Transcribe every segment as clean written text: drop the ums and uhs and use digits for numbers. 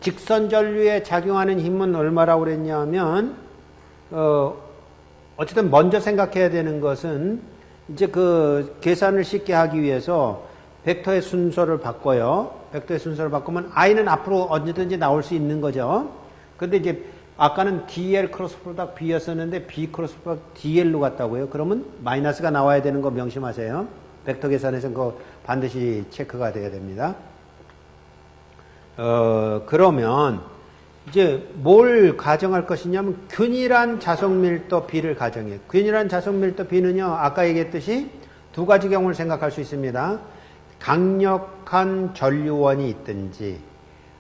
직선 전류에 작용하는 힘은 얼마라고 그랬냐면, 어쨌든 먼저 생각해야 되는 것은 이제 그 계산을 쉽게 하기 위해서 벡터의 순서를 바꿔요. 벡터의 순서를 바꾸면 i는 앞으로 언제든지 나올 수 있는 거죠. 근데 이제 아까는 dl 크로스 프로덕트 b였었는데 b 크로스 프로덕트 dl로 갔다고요. 그러면 마이너스가 나와야 되는 거 명심하세요. 벡터 계산에서는 그거 반드시 체크가 돼야 됩니다. 그러면 이제 뭘 가정할 것이냐면 균일한 자석 밀도 B를 가정해요. 균일한 자석 밀도 B는요, 아까 얘기했듯이 두 가지 경우를 생각할 수 있습니다. 강력한 전류원이 있든지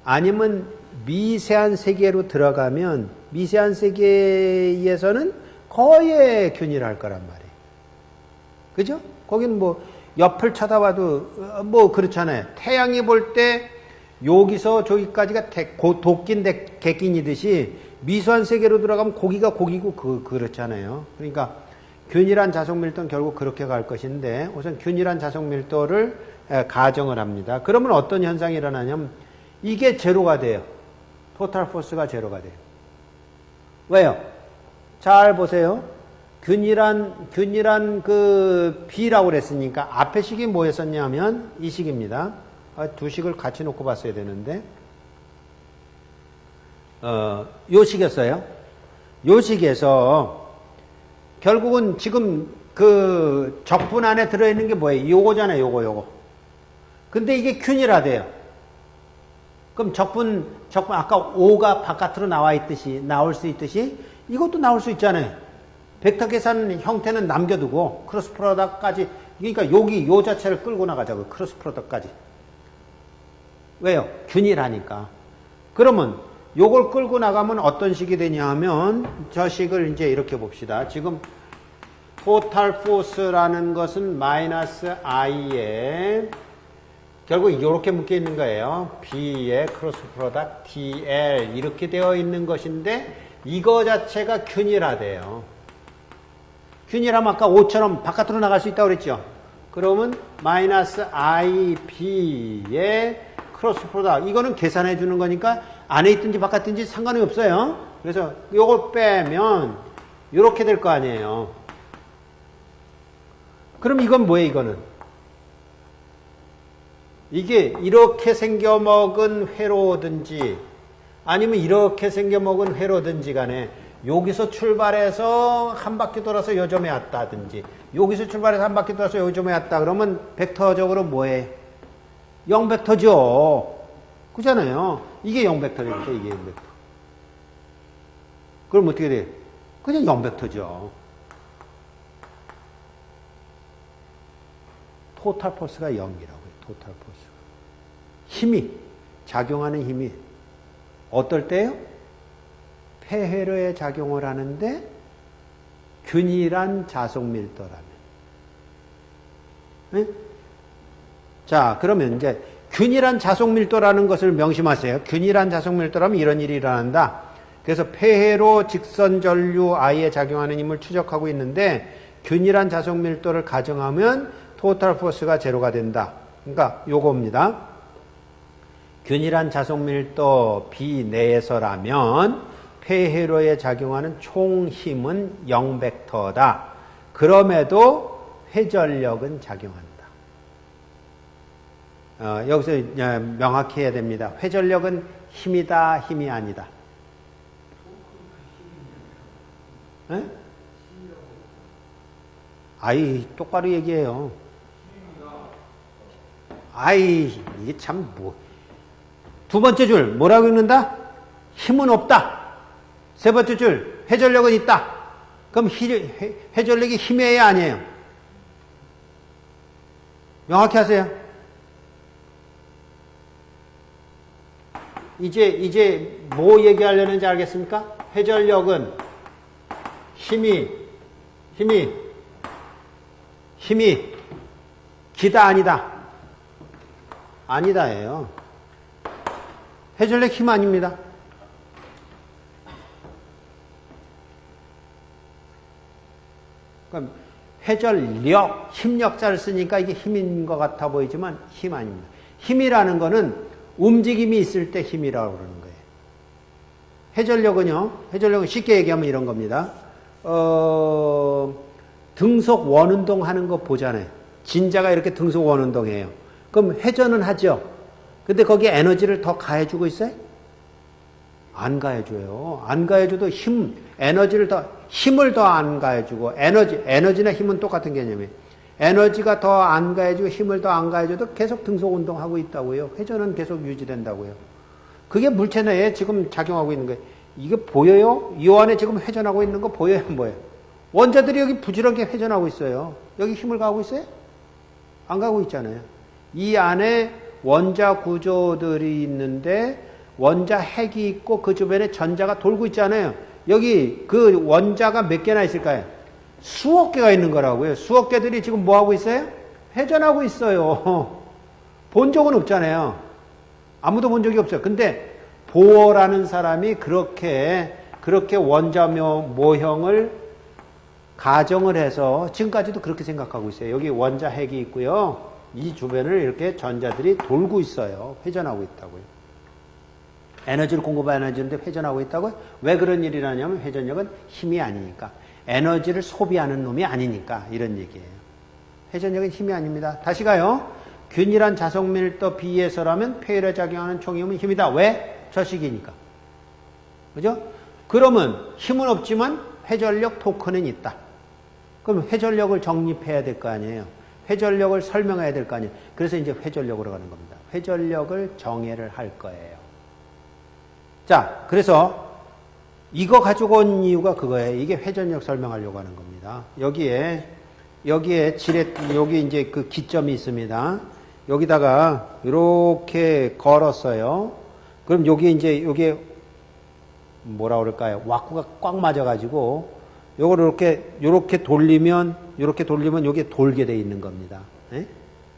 아니면 미세한 세계로 들어가면 미세한 세계에서는 거의 균일할 거란 말이에요. 그죠? 거기는 뭐 옆을 쳐다봐도 뭐 그렇잖아요. 태양이 볼 때 여기서 저기까지가 도끼인 객긴이듯이 미세한 세계로 들어가면 고기가 고기고 그렇잖아요. 그러니까 균일한 자석 밀도는 결국 그렇게 갈 것인데 우선 균일한 자석 밀도를 가정을 합니다. 그러면 어떤 현상이 일어나냐면 이게 제로가 돼요. 토탈 포스가 제로가 돼요. 왜요? 잘 보세요. 균일한 그 B라고 그랬으니까 앞에 식이 뭐였었냐면 이 식입니다. 두 식을 같이 놓고 봤어야 되는데, 요 식이었어요. 요 식에서 결국은 지금 그 적분 안에 들어있는 게 뭐예요? 요거잖아요, 요거. 근데 이게 균일하대요. 그럼 적분, 아까 5가 바깥으로 나올 수 있듯이 이것도 나올 수 있잖아요. 벡터 계산 형태는 남겨두고 크로스 프로덕트까지, 그러니까 여기 요 자체를 끌고 나가자고요. 크로스 프로덕트까지. 왜요? 균일하니까. 그러면 요걸 끌고 나가면 어떤 식이 되냐 하면 저 식을 이제 이렇게 봅시다. 지금 토탈 포스라는 것은 마이너스 i에 결국 이렇게 묶여 있는 거예요. B의 크로스 프로덕트 TL 이렇게 되어 있는 것인데 이거 자체가 균일하대요. 균일하면 아까 5처럼 바깥으로 나갈 수 있다고 그랬죠. 그러면 마이너스 IB의 크로스 프로덕트 이거는 계산해 주는 거니까 안에 있든지 바깥에 있든지 상관이 없어요. 그래서 이걸 빼면 이렇게 될 거 아니에요. 그럼 이건 뭐예요? 이거는 이게 이렇게 생겨먹은 회로든지 아니면 이렇게 생겨먹은 회로든지 간에 여기서 출발해서 한 바퀴 돌아서 요점에 왔다든지 여기서 출발해서 한 바퀴 돌아서 요점에 왔다 그러면 벡터적으로 뭐해? 0벡터죠. 그잖아요. 이게 0벡터니까 이게 0벡터. 그럼 어떻게 돼? 그냥 0벡터죠. 토탈 포스가 0이라고요. 토탈 포스가. 힘이 작용하는 힘이 어떨 때요? 폐회로에 작용을 하는데 균일한 자석 밀도라면. 네? 자, 그러면 이제 균일한 자석 밀도라는 것을 명심하세요. 균일한 자석 밀도라면 이런 일이 일어난다. 그래서 폐회로 직선 전류 I에 작용하는 힘을 추적하고 있는데 균일한 자석 밀도를 가정하면 토탈 포스가 제로가 된다. 그러니까 요겁니다. 균일한 자석 밀도 B 내에서라면 폐회로에 작용하는 총 힘은 0벡터다. 그럼에도 회전력은 작용한다. 여기서 명확히 해야 됩니다. 회전력은 힘이다, 힘이 아니다. 에? 아이, 똑바로 얘기해요. 아이, 이게 참 뭐. 두 번째 줄, 뭐라고 읽는다? 힘은 없다. 세 번째 줄, 회전력은 있다. 그럼 회전력이 힘이에요, 아니에요? 명확히 하세요. 이제 뭐 얘기하려는지 알겠습니까? 회전력은 힘이 기다, 아니다? 아니다예요. 회전력 힘 아닙니다. 그럼 회전력, 힘력자를 쓰니까 이게 힘인 것 같아 보이지만 힘 아닙니다. 힘이라는 거는 움직임이 있을 때 힘이라고 그러는 거예요. 회전력은 쉽게 얘기하면 이런 겁니다. 등속 원운동 하는 거 보잖아요. 진자가 이렇게 등속 원운동해요. 그럼 회전은 하죠. 근데 거기에 에너지를 더 가해주고 있어요? 안 가해줘요. 안 가해줘도 힘을 더 안 가해주고, 에너지나 힘은 똑같은 개념이에요. 에너지가 더 안 가해주고, 힘을 더 안 가해줘도 계속 등속 운동하고 있다고요. 회전은 계속 유지된다고요. 그게 물체 내에 지금 작용하고 있는 거예요. 이게 보여요? 이 안에 지금 회전하고 있는 거 보여요? 뭐예요? 원자들이 여기 부지런하게 회전하고 있어요. 여기 힘을 가하고 있어요? 안 가고 있잖아요. 이 안에 원자 구조들이 있는데 원자 핵이 있고 그 주변에 전자가 돌고 있잖아요. 여기 그 원자가 몇 개나 있을까요? 수억 개가 있는 거라고요. 수억 개들이 지금 뭐 하고 있어요? 회전하고 있어요. 본 적은 없잖아요. 아무도 본 적이 없어요. 근데 보어라는 사람이 그렇게 원자 모형을 가정을 해서 지금까지도 그렇게 생각하고 있어요. 여기 원자 핵이 있고요. 이 주변을 이렇게 전자들이 돌고 있어요. 회전하고 있다고요. 에너지를 공급하는 에너지인데 회전하고 있다고요? 왜 그런 일이 나냐면 회전력은 힘이 아니니까. 에너지를 소비하는 놈이 아니니까 이런 얘기예요. 회전력은 힘이 아닙니다. 다시 가요. 균일한 자석밀도 비에서라면 폐열에 작용하는 총임은 힘이다. 왜? 저식이니까. 그죠? 그러면 힘은 없지만 회전력 토크는 있다. 그럼 회전력을 정립해야 될 거 아니에요. 회전력을 설명해야 될 거 아니에요. 그래서 이제 회전력으로 가는 겁니다. 회전력을 정의를 할 거예요. 자, 그래서 이거 가지고 온 이유가 그거예요. 이게 회전력 설명하려고 하는 겁니다. 여기 이제 그 기점이 있습니다. 여기다가 이렇게 걸었어요. 그럼 요게 뭐라 그럴까요? 왁구가 꽉 맞아가지고 요걸 요렇게 돌리면 요게 돌게 돼 있는 겁니다. 예?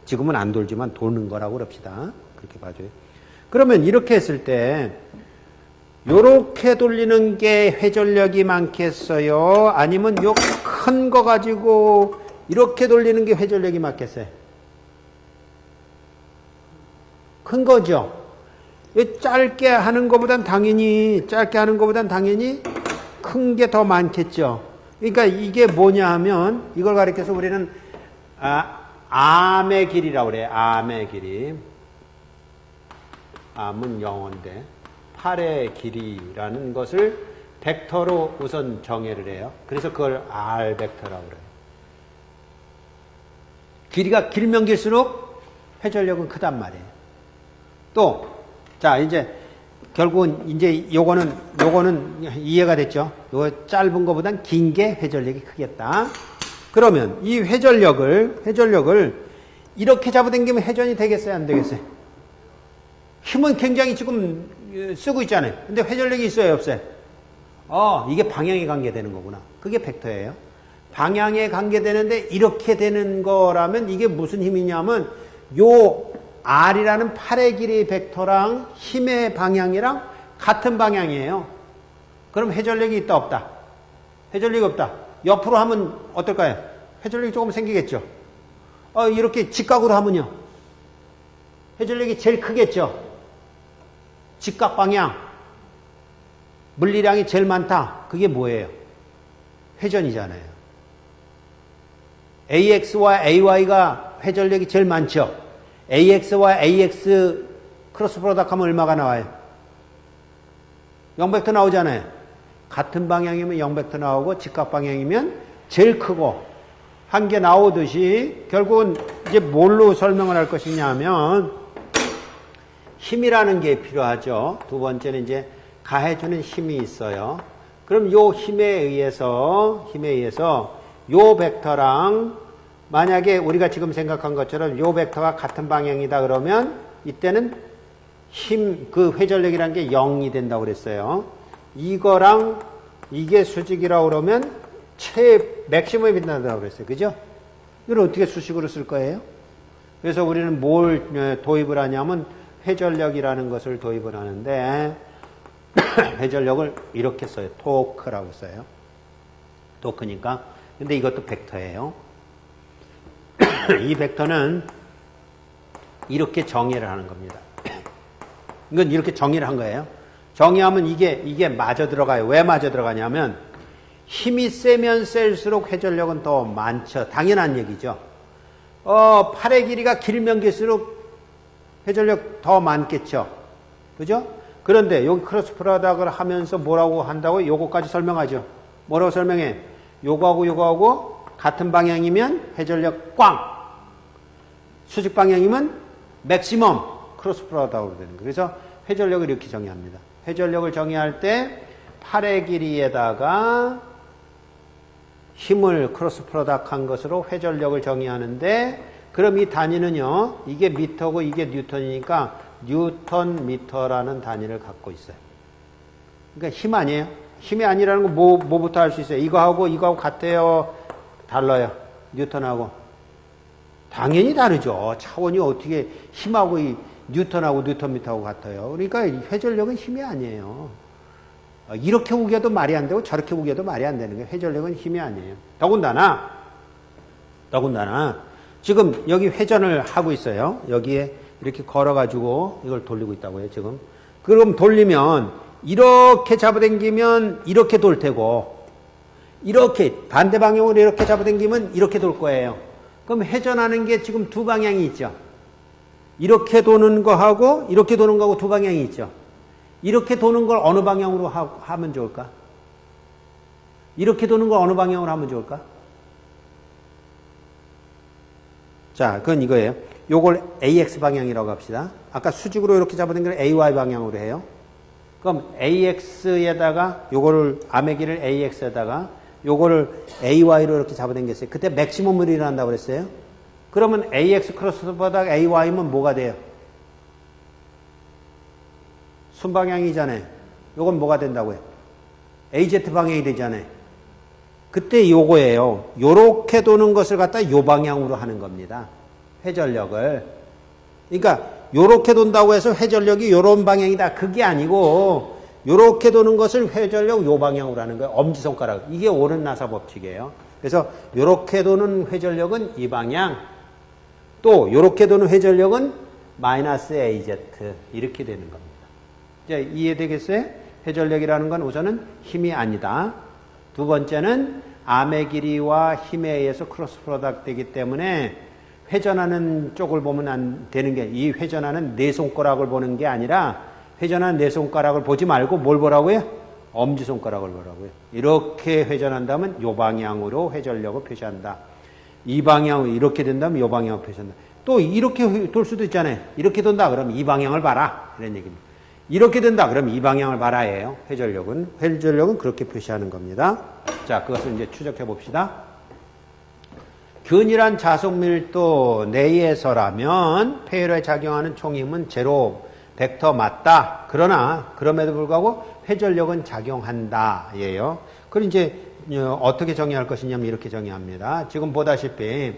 지금은 안 돌지만 도는 거라고 그럽시다. 그렇게 봐줘요. 그러면 이렇게 했을 때 요렇게 돌리는 게 회전력이 많겠어요? 아니면 요 큰 거 가지고 이렇게 돌리는 게 회전력이 많겠어요? 큰 거죠? 짧게 하는 것보단 당연히 큰 게 더 많겠죠? 그러니까 이게 뭐냐 하면 이걸 가리켜서 우리는 암의 길이라고 그래요. 암의 길이. 암은 영어인데 팔의 길이라는 것을 벡터로 우선 정의를 해요. 그래서 그걸 R 벡터라고 그래요. 길이가 길면 길수록 회전력은 크단 말이에요. 또, 자, 이제, 결국은, 이제 요거는 이해가 됐죠? 요거 짧은 것보단 긴 게 회전력이 크겠다. 그러면 이 회전력을 이렇게 잡아당기면 회전이 되겠어요? 안 되겠어요? 힘은 굉장히 지금 쓰고 있잖아요. 근데 회전력이 있어요? 없어요? 이게 방향에 관계되는 거구나. 그게 벡터예요. 방향에 관계되는데 이렇게 되는 거라면 이게 무슨 힘이냐면 요 R이라는 팔의 길이 벡터랑 힘의 방향이랑 같은 방향이에요. 그럼 회전력이 있다 없다? 회전력이 없다. 옆으로 하면 어떨까요? 회전력이 조금 생기겠죠. 이렇게 직각으로 하면요. 회전력이 제일 크겠죠. 직각 방향. 물리량이 제일 많다. 그게 뭐예요? 회전이잖아요. AX와 AY가 회전력이 제일 많죠. AX와 AX 크로스 프로덕트 하면 얼마가 나와요? 0벡터 나오잖아요. 같은 방향이면 0벡터 나오고 직각 방향이면 제일 크고 한 개 나오듯이 결국은 이제 뭘로 설명을 할 것이냐 하면 힘이라는 게 필요하죠. 두 번째는 이제 가해주는 힘이 있어요. 그럼 요 힘에 의해서 요 벡터랑 만약에 우리가 지금 생각한 것처럼 요 벡터가 같은 방향이다 그러면 이때는 그 회전력이라는 게 0이 된다고 그랬어요. 이거랑 이게 수직이라고 그러면 맥시멈이 빛난다고 그랬어요. 그죠? 이걸 어떻게 수식으로 쓸 거예요? 그래서 우리는 뭘 도입을 하냐면 회전력이라는 것을 도입을 하는데 회전력을 이렇게 써요. 토크라고 써요. 토크니까. 근데 이것도 벡터예요. 이 벡터는 이렇게 정의를 하는 겁니다. 이건 이렇게 정의를 한 거예요. 정의하면 이게 맞아 들어가요. 왜 맞아 들어가냐면 힘이 세면 셀수록 회전력은 더 많죠. 당연한 얘기죠. 팔의 길이가 길면 길수록 회전력 더 많겠죠. 그죠? 그런데 여기 크로스 프로덕트를 하면서 뭐라고 한다고? 요거까지 설명하죠. 뭐라고 설명해? 요거하고 같은 방향이면 회전력 꽝. 수직 방향이면 맥시멈 크로스 프로덕트로 되는 거예요. 그래서 회전력을 이렇게 정의합니다. 회전력을 정의할 때 팔의 길이에다가 힘을 크로스 프로덕트 한 것으로 회전력을 정의하는데, 그럼 이 단위는요, 이게 미터고 이게 뉴턴이니까 뉴턴 미터라는 단위를 갖고 있어요. 그러니까 힘 아니에요. 힘이 아니라는 건 뭐부터 알 수 있어요? 이거하고 같아요? 달라요? 뉴턴하고? 당연히 다르죠. 차원이 어떻게 힘하고 이 뉴턴하고 뉴턴 미터하고 같아요. 그러니까 회전력은 힘이 아니에요. 이렇게 우겨도 말이 안 되고 저렇게 우겨도 말이 안 되는 거예요. 회전력은 힘이 아니에요. 더군다나 지금 여기 회전을 하고 있어요. 여기에 이렇게 걸어가지고 이걸 돌리고 있다고요, 지금. 그럼 돌리면 이렇게 잡아당기면 이렇게 돌 테고, 이렇게 반대 방향으로 이렇게 잡아당기면 이렇게 돌 거예요. 그럼 회전하는 게 지금 두 방향이 있죠. 이렇게 도는 거하고 이렇게 도는 거하고 두 방향이 있죠. 이렇게 도는 걸 어느 방향으로 하면 좋을까? 이렇게 도는 걸 어느 방향으로 하면 좋을까? 자, 그건 이거예요. 요걸 AX 방향이라고 합시다. 아까 수직으로 이렇게 잡아당기는 AY 방향으로 해요. 그럼 AX에다가 요거를 암의 길을 AX에다가 요거를 AY로 이렇게 잡아당겼어요. 그때 맥시멈을 일어난다고 그랬어요. 그러면 AX 크로스보다 AY면 뭐가 돼요? 순방향이잖아요. 요건 뭐가 된다고요? AZ 방향이 되잖아요. 그때 요거예요. 요렇게 도는 것을 갖다 요 방향으로 하는 겁니다. 회전력을. 그러니까 요렇게 돈다고 해서 회전력이 요런 방향이다. 그게 아니고 요렇게 도는 것을 회전력 요 방향으로 하는 거예요. 엄지손가락. 이게 옳은 나사 법칙이에요. 그래서 요렇게 도는 회전력은 이 방향, 또 요렇게 도는 회전력은 마이너스 AZ 이렇게 되는 겁니다. 이제 이해되겠어요? 회전력이라는 건 우선은 힘이 아니다. 두 번째는 암의 길이와 힘에 의해서 크로스 프로덕트 되기 때문에 회전하는 쪽을 보면 안 되는 게, 이 회전하는 네 손가락을 보는 게 아니라 회전하는 네 손가락을 보지 말고 뭘 보라고요? 엄지손가락을 보라고요. 이렇게 회전한다면 이 방향으로 회전력을 표시한다. 이 방향으로 이렇게 된다면 이 방향으로 표시한다. 또 이렇게 돌 수도 있잖아요. 이렇게 돈다 그러면 이 방향을 봐라. 이런 얘기입니다. 이렇게 된다 그러면 이 방향을 봐라예요. 회전력은 그렇게 표시하는 겁니다. 자, 그것을 이제 추적해 봅시다. 균일한 자속 밀도 내에서라면 폐열에 작용하는 총힘은 제로 벡터 맞다. 그러나 그럼에도 불구하고 회전력은 작용한다. 예요. 그럼 이제 어떻게 정의할 것이냐면 이렇게 정의합니다. 지금 보다시피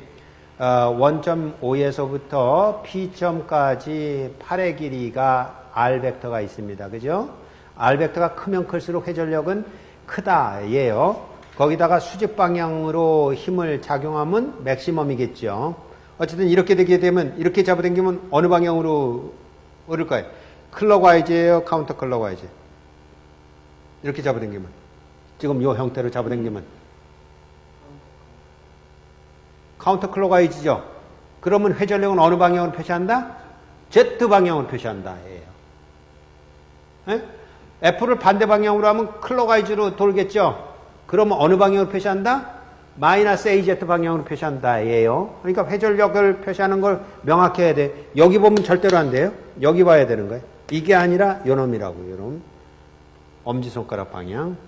원점 O에서부터 P점까지 팔의 길이가 R 벡터가 있습니다. 그죠? R 벡터가 크면 클수록 회전력은 크다. 예요. 거기다가 수직 방향으로 힘을 작용하면 맥시멈이겠죠. 어쨌든 이렇게 되게 되면, 이렇게 잡아당기면 어느 방향으로 오를까요? 클럭와이즈예요? 카운터 클럭와이즈? 이렇게 잡아당기면. 지금 이 형태로 잡아당기면. 카운터 클럭와이즈죠? 그러면 회전력은 어느 방향으로 표시한다? Z 방향으로 표시한다. 예요. F를 반대 방향으로 하면 클럭와이즈로 돌겠죠? 그러면 어느 방향으로 표시한다? 마이너스 AZ 방향으로 표시한다. 예요. 그러니까 회전력을 표시하는 걸 명확히 해야 돼. 여기 보면 절대로 안 돼요. 여기 봐야 되는 거예요. 이게 아니라 요놈이라고요. 요놈. 엄지손가락 방향.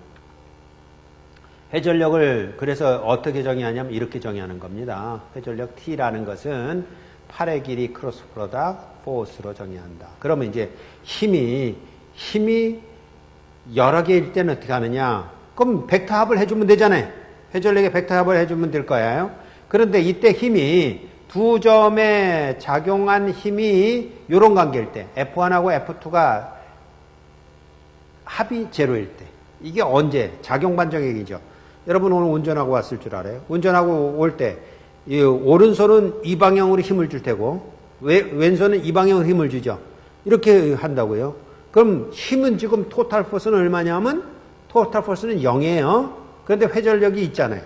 회전력을 그래서 어떻게 정의하냐면 이렇게 정의하는 겁니다. 회전력 T라는 것은 팔의 길이 크로스 프로덕트 포스로 정의한다. 그러면 이제 힘이 여러 개일 때는 어떻게 하느냐? 그럼 벡터 합을 해주면 되잖아요. 회전력의 벡터 합을 해주면 될 거예요. 그런데 이때 힘이 두 점에 작용한 힘이 이런 관계일 때, F1하고 F2가 합이 제로일 때, 이게 언제? 작용 반정액이죠. 여러분 오늘 운전하고 왔을 줄 알아요? 운전하고 올 때, 오른손은 이 방향으로 힘을 줄 테고, 왼손은 이 방향으로 힘을 주죠. 이렇게 한다고요. 그럼 힘은 지금 토탈 포스는 얼마냐면 토탈 포스는 0이에요. 그런데 회전력이 있잖아요.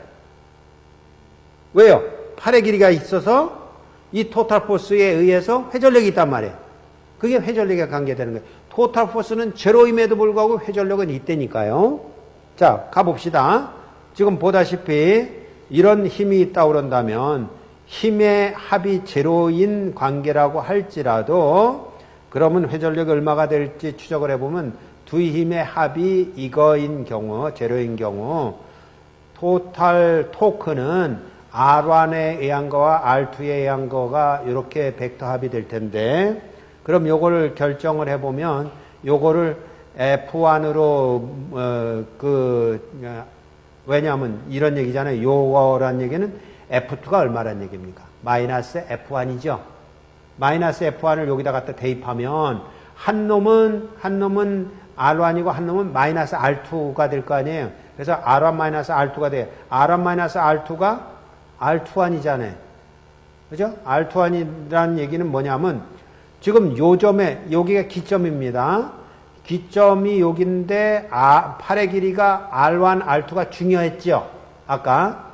왜요? 팔의 길이가 있어서 이 토탈 포스에 의해서 회전력이 있단 말이에요. 그게 회전력에 관계되는 거예요. 토탈 포스는 제로임에도 불구하고 회전력은 있다니까요. 자, 가봅시다. 지금 보다시피 이런 힘이 있다고 그런다면 힘의 합이 제로인 관계라고 할지라도 그러면 회전력이 얼마가 될지 추적을 해보면 두 힘의 합이 이거인 경우, 제로인 경우 토탈 토크는 R1에 의한 거와 R2에 의한 거가 이렇게 벡터 합이 될 텐데 그럼 요거를 결정을 해보면 요거를 F1으로 왜냐하면 이런 얘기잖아요. 요거란 얘기는 F2가 얼마란 얘기입니까? 마이너스 F1이죠. 마이너스 F1을 여기다 갖다 대입하면 한 놈은 R1이고 한 놈은 마이너스 R2가 될 거 아니에요. 그래서 R1 마이너스 R2가 돼요. R1 마이너스 R2가 R2원이잖아요. 그죠? R2원이라는 얘기는 뭐냐면 지금 요 점에 여기가 기점입니다. 기점이 여기인데 팔의 길이가 R1, R2가 중요했죠. 아까.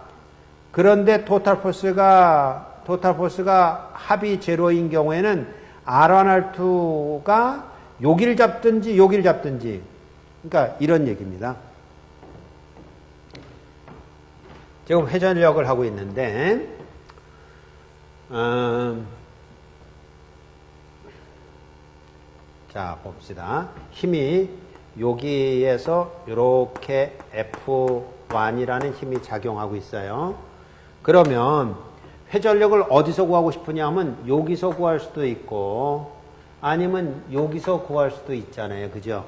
그런데 토탈 포스가 합이 제로인 경우에는 R1, R2가 여기를 잡든지 여기를 잡든지 그러니까 이런 얘기입니다. 지금 회전력을 하고 있는데 자 봅시다. 힘이 여기에서 이렇게 F1이라는 힘이 작용하고 있어요. 그러면 회전력을 어디서 구하고 싶으냐면 여기서 구할 수도 있고 아니면 여기서 구할 수도 있잖아요. 그죠?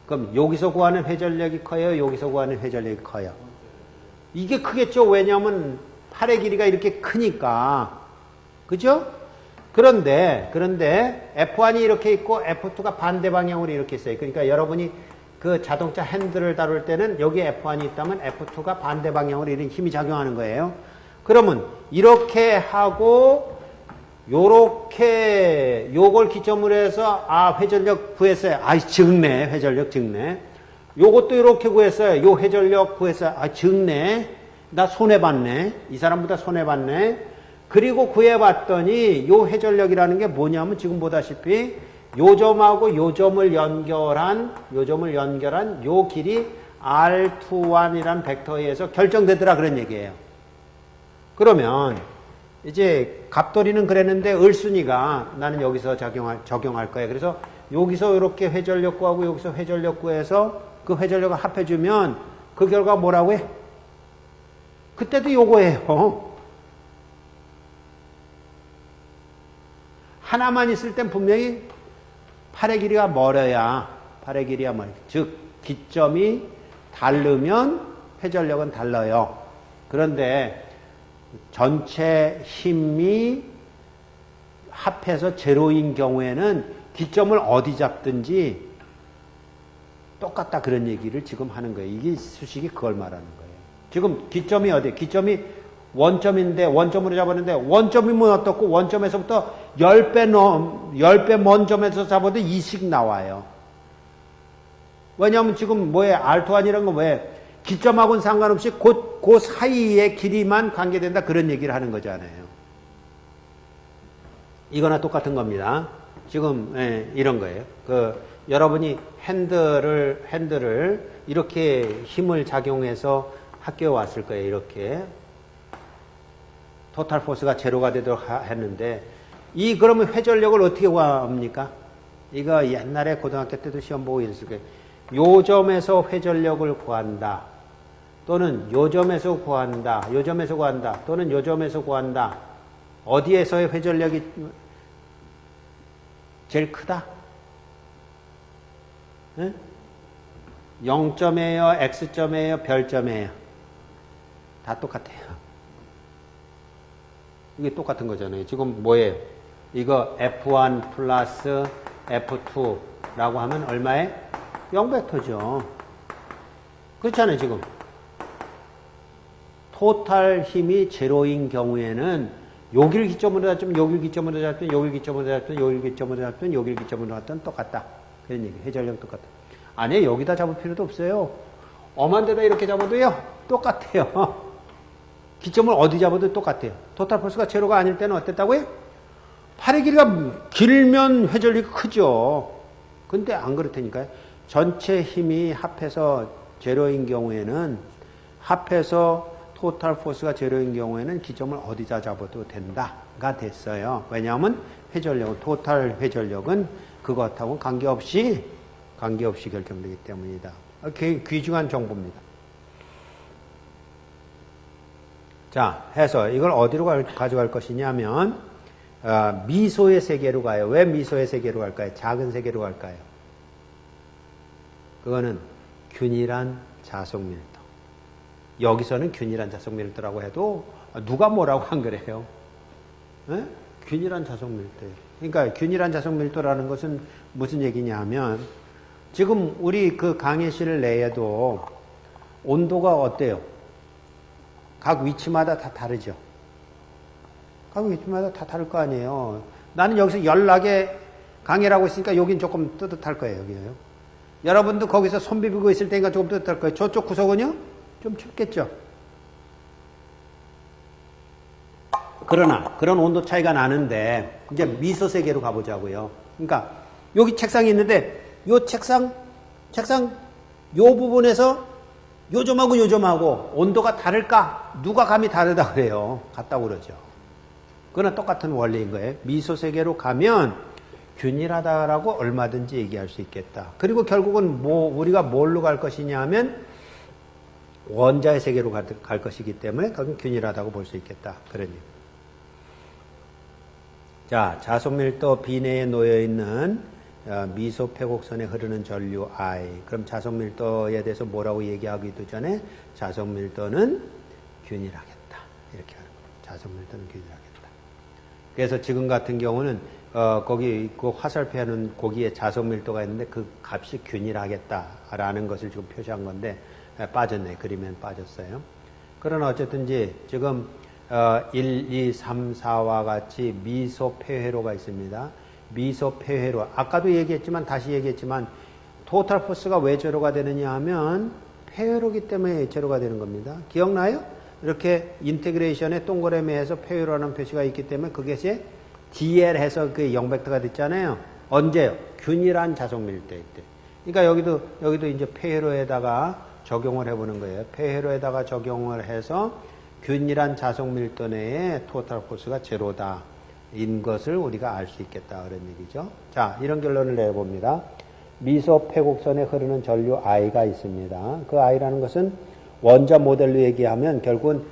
그럼 여기서 구하는 회전력이 커요? 여기서 구하는 회전력이 커요? 이게 크겠죠? 왜냐하면 팔의 길이가 이렇게 크니까. 그죠? 그런데 F1이 이렇게 있고 F2가 반대 방향으로 이렇게 있어요. 그러니까 여러분이 그 자동차 핸들을 다룰 때는 여기에 F1이 있다면 F2가 반대 방향으로 이런 힘이 작용하는 거예요. 그러면 이렇게 하고 요렇게 요걸 기점으로 해서 회전력 구했어요. 적네. 회전력 적네. 요것도 이렇게 구했어요. 요 회전력 구했어요. 적네. 나 손해봤네. 이 사람보다 손해봤네. 그리고 구해봤더니 요 회전력이라는 게 뭐냐면 지금 보다시피 요 점하고 요 점을 연결한 요 길이 R21이라는 벡터에 의해서 결정되더라 그런 얘기예요. 그러면 이제 갑돌이는 그랬는데 을순이가 나는 여기서 적용할 거예요. 그래서 여기서 이렇게 회전력 구하고 여기서 회전력 구해서 그 회전력을 합해주면 그 결과 뭐라고 해? 그때도 요거예요. 하나만 있을 땐 분명히 팔의 길이가 멀어야 즉 기점이 다르면 회전력은 달라요. 그런데 전체 힘이 합해서 제로인 경우에는 기점을 어디 잡든지 똑같다 그런 얘기를 지금 하는 거예요. 이게 수식이 그걸 말하는 거예요. 지금 기점이 어디? 기점이 원점인데 원점으로 잡았는데 원점이면 어떻고 원점에서부터 10배 먼 점에서 잡아도 2씩 나와요. 왜냐하면 지금 뭐에 R2안이라는 건 왜? 기점하고는 상관없이 그 사이의 길이만 관계된다 그런 얘기를 하는 거잖아요. 이거나 똑같은 겁니다. 지금 이런 거예요. 여러분이 핸들을 이렇게 힘을 작용해서 학교에 왔을 거예요. 이렇게 토탈 포스가 제로가 되도록 했는데 그러면 회전력을 어떻게 구합니까? 이거 옛날에 고등학교 때도 시험 보고 있을 거예요. 요 점에서 회전력을 구한다. 또는 요 점에서 구한다. 요 점에서 구한다. 또는 요 점에서 구한다. 어디에서의 회전력이 제일 크다? 응? 0점이에요? X점이에요? 별점이에요? 다 똑같아요. 이게 똑같은 거잖아요. 지금 뭐예요? 이거 F1 플러스 F2라고 하면 얼마에? 0벡터죠. 그렇잖아요, 지금. 토탈 힘이 제로인 경우에는 여기를 기점으로 잡으면 여기를 기점으로 잡든 여기를 기점으로 잡든 여기를 기점으로 잡든 여기를 기점으로 잡든 똑같다. 그런 얘기. 회전력 똑같다. 아니, 여기다 잡을 필요도 없어요. 엄한 데다 이렇게 잡아도요, 똑같아요. 기점을 어디 잡아도 똑같아요. 토탈 포스가 제로가 아닐 때는 어땠다고요? 팔의 길이가 길면 회전력이 크죠. 근데 안 그렇다니까요. 전체 힘이 합해서 제로인 경우에는, 합해서 토탈 포스가 제로인 경우에는 기점을 어디다 잡아도 된다가 됐어요. 왜냐하면 회전력은, 토탈 회전력은 그것하고 관계없이 결정되기 때문이다. 귀중한 정보입니다. 자, 해서 이걸 어디로 가져갈 것이냐면 미소의 세계로 가요. 왜 미소의 세계로 갈까요? 작은 세계로 갈까요? 그거는 균일한 자속 밀도. 여기서는 균일한 자속 밀도라고 해도 누가 뭐라고 안 그래요? 에? 균일한 자속 밀도. 그러니까 균일한 자속 밀도라는 것은 무슨 얘기냐 하면 지금 우리 그 강의실 내에도 온도가 어때요? 각 위치마다 다 다르죠. 각 위치마다 다 다를 거 아니에요. 나는 여기서 열나게 강의를 하고 있으니까 여긴 조금 뜨뜻할 거예요. 여기요. 여러분도 거기서 손 비비고 있을 때니까 조금 뜨뜻할 거예요. 저쪽 구석은요? 좀 춥겠죠. 그러나 그런 온도 차이가 나는데 이제 미소 세계로 가보자고요. 그러니까 여기 책상이 있는데 요 책상 요 부분에서 요점하고 온도가 다를까? 누가 감히 다르다 그래요? 같다고 그러죠. 그거는 똑같은 원리인 거예요. 미소 세계로 가면 균일하다라고 얼마든지 얘기할 수 있겠다. 그리고 결국은 우리가 뭘로 갈 것이냐 하면 원자의 세계로 갈 것이기 때문에 그건 균일하다고 볼 수 있겠다. 그런 얘기. 자, 자속밀도 B 내에 놓여있는 미소 패곡선에 흐르는 전류 I. 그럼 자속밀도에 대해서 뭐라고 얘기하기도 전에 자속밀도는 균일하겠다. 이렇게 하는 거예요. 자속밀도는 균일하겠다. 그래서 지금 같은 경우는 거기 그 화살표에는 거기에 자속밀도가 있는데 그 값이 균일하겠다라는 것을 지금 표시한 건데 빠졌네. 그림엔 빠졌어요. 그러나 어쨌든지 지금 1, 2, 3, 4와 같이 미소 폐회로가 있습니다. 미소 폐회로. 아까도 얘기했지만 다시 얘기했지만 토탈 포스가 왜 제로가 되느냐 하면 폐회로기 때문에 제로가 되는 겁니다. 기억나요? 이렇게 인테그레이션의 동그라미에서 폐회로라는 표시가 있기 때문에 그것이 DL 해서 그 0벡터가 됐잖아요. 언제요? 균일한 자속 밀도일 때. 그러니까 여기도 이제 폐회로에다가 적용을 해보는 거예요. 폐회로에다가 적용을 해서 균일한 자속 밀도 내에 토탈 포스가 제로다. 인 것을 우리가 알 수 있겠다. 그런 얘기죠. 자, 이런 결론을 내봅니다. 미소 패곡선에 흐르는 전류 I가 있습니다. 그 I라는 것은 원자 모델로 얘기하면 결국은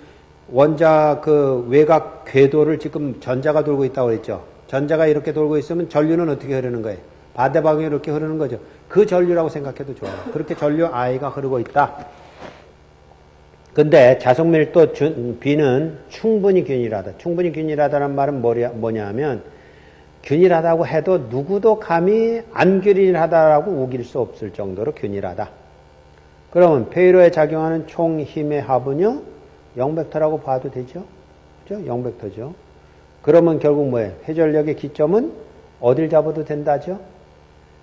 원자 그 외곽 궤도를 지금 전자가 돌고 있다고 그랬죠. 전자가 이렇게 돌고 있으면 전류는 어떻게 흐르는 거예요? 반대 방향으로 이렇게 흐르는 거죠. 그 전류라고 생각해도 좋아요. 그렇게 전류 I가 흐르고 있다. 근데 자속밀도 B는 충분히 균일하다. 충분히 균일하다는 말은 뭐냐 하면 균일하다고 해도 누구도 감히 안 균일하다라고 우길 수 없을 정도로 균일하다. 그러면 폐회로에 작용하는 총 힘의 합은요? 0벡터라고 봐도 되죠? 그죠? 0벡터죠. 그러면 결국 뭐예요? 회전력의 기점은 어딜 잡아도 된다죠?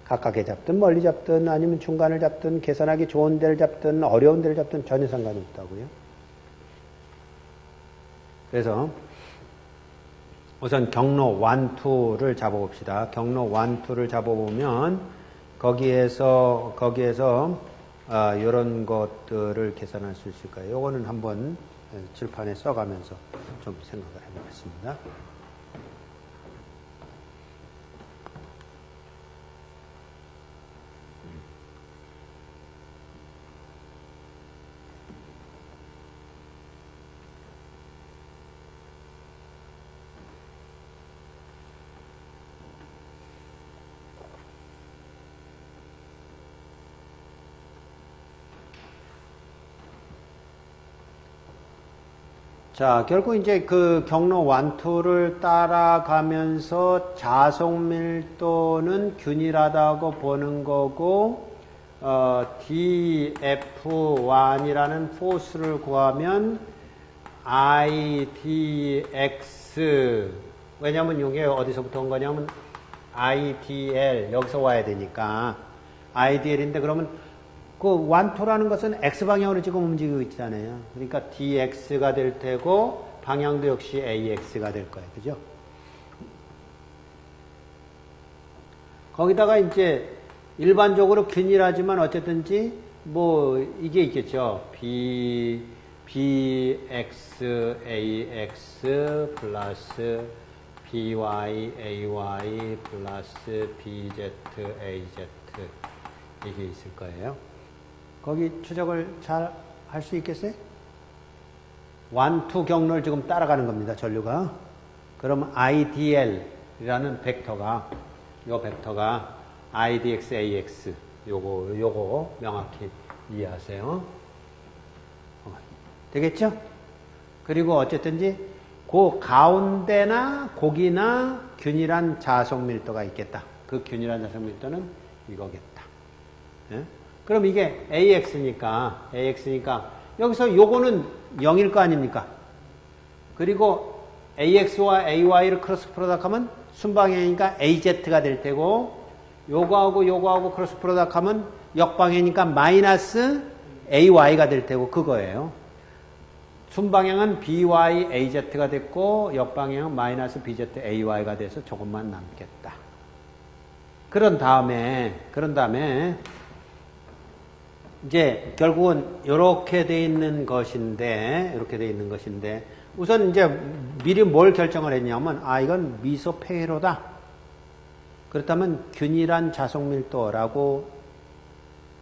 가깝게 잡든 멀리 잡든 아니면 중간을 잡든 계산하기 좋은 데를 잡든 어려운 데를 잡든 전혀 상관이 없다고요. 그래서 우선 경로 1, 2를 잡아봅시다. 경로 1, 2를 잡아보면 거기에서 이런 것들을 계산할 수 있을까요? 요거는 한번 칠판에 써가면서 좀 생각을 해보겠습니다. 자, 결국 이제 그 경로 1, 2를 따라가면서 자속 밀도는 균일하다고 보는 거고, dF1이라는 포스를 구하면 IDX. 왜냐면 이게 어디서부터 온 거냐면, IDL 여기서 와야 되니까 IDL인데 그러면 그 1, 2라는 것은 X방향으로 지금 움직이고 있잖아요. 그러니까 DX가 될 테고 방향도 역시 AX가 될 거예요. 그죠? 거기다가 이제 일반적으로 균일하지만 어쨌든지 뭐 이게 있겠죠. BX AX 플러스 BY AY 플러스 BZ AZ 이게 있을 거예요. 거기 추적을 잘 할 수 있겠어요? 1, 2 경로를 지금 따라가는 겁니다. 전류가. 그러면 IDL이라는 벡터가 요 벡터가 IDX AX 요거 명확히 이해하세요. 되겠죠? 그리고 어쨌든지 그 가운데나 고기나 균일한 자속 밀도가 있겠다. 그 균일한 자속 밀도는 이거겠다. 예? 그럼 이게 AX니까 여기서 요거는 0일 거 아닙니까? 그리고 AX와 AY를 크로스 프로덕트 하면 순방향이니까 AZ가 될 테고 요거하고 크로스 프로덕트 하면 역방향이니까 마이너스 AY가 될 테고 그거예요. 순방향은 BY AZ가 됐고 역방향은 마이너스 BZ AY가 돼서 조금만 남겠다. 그런 다음에 이제 결국은 이렇게 돼 있는 것인데 우선 이제 미리 뭘 결정을 했냐면 이건 미소폐로다. 그렇다면 균일한 자속밀도라고